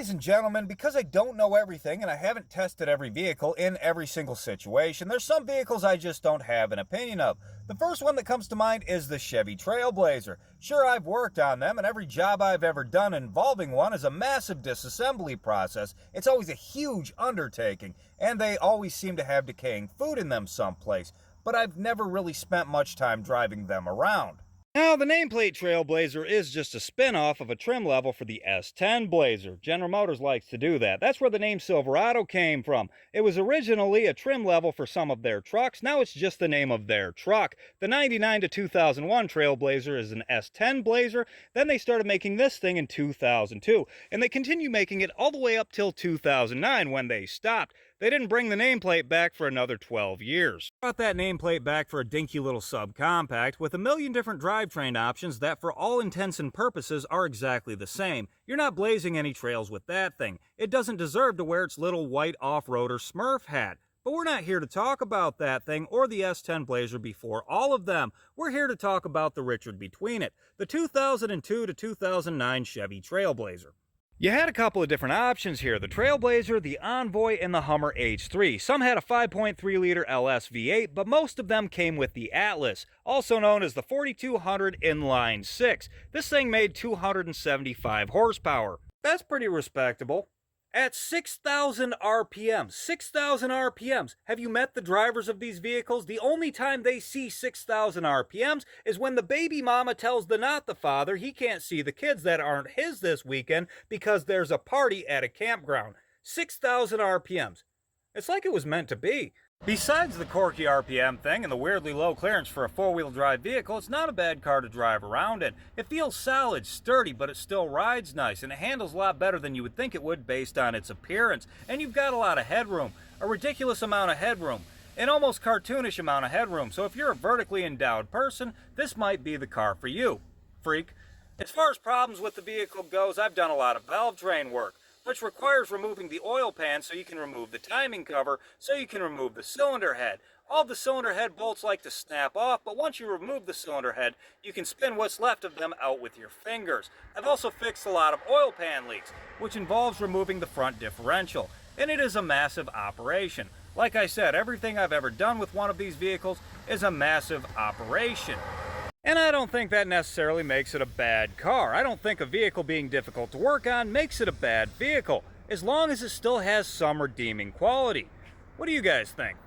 Ladies and gentlemen, because I don't know everything and I haven't tested every vehicle in every single situation, there's some vehicles I just don't have an opinion of. The first one that comes to mind is the Chevy Trailblazer. Sure, I've worked on them, and every job I've ever done involving one is a massive disassembly process. It's always a huge undertaking, and they always seem to have decaying food in them someplace, but I've never really spent much time driving them around. Now, the nameplate Trailblazer is just a spin-off of a trim level for the S10 Blazer. General Motors likes to do that. That's where the name Silverado came from. It was originally a trim level for some of their trucks. Now it's just the name of their truck. The 99 to 2001 Trailblazer is an S10 Blazer. Then they started making this thing in 2002. And they continue making it all the way up till 2009 when they stopped. They didn't bring the nameplate back for another 12 years. Brought that nameplate back for a dinky little subcompact with a million different drivetrain options that for all intents and purposes are exactly the same. You're not blazing any trails with that thing. It doesn't deserve to wear its little white off-roader Smurf hat. But we're not here to talk about that thing or the S10 Blazer before all of them. We're here to talk about the Richard between it, the 2002 to 2009 Chevy Trailblazer. You had a couple of different options here, the Trailblazer, the Envoy, and the Hummer H3. Some had a 5.3-liter LS V8, but most of them came with the Atlas, also known as the 4200 Inline 6. This thing made 275 horsepower. That's pretty respectable. At 6,000 RPMs, 6,000 RPMs. Have you met the drivers of these vehicles? The only time they see 6,000 RPMs is when the baby mama tells the not the father he can't see the kids that aren't his this weekend because there's a party at a campground. 6,000 RPMs. It's like it was meant to be. Besides the quirky RPM thing and the weirdly low clearance for a four-wheel drive vehicle, it's not a bad car to drive around in. It feels solid, sturdy, but it still rides nice, and it handles a lot better than you would think it would based on its appearance. And you've got a lot of headroom, a ridiculous amount of headroom, an almost cartoonish amount of headroom. So if you're a vertically endowed person, this might be the car for you, freak. As far as problems with the vehicle goes, I've done a lot of valve train work, which requires removing the oil pan so you can remove the timing cover, so you can remove the cylinder head. All the cylinder head bolts like to snap off, but once you remove the cylinder head, you can spin what's left of them out with your fingers. I've also fixed a lot of oil pan leaks, which involves removing the front differential, and it is a massive operation. Like I said, everything I've ever done with one of these vehicles is a massive operation. And I don't think that necessarily makes it a bad car. I don't think a vehicle being difficult to work on makes it a bad vehicle, as long as it still has some redeeming quality. What do you guys think?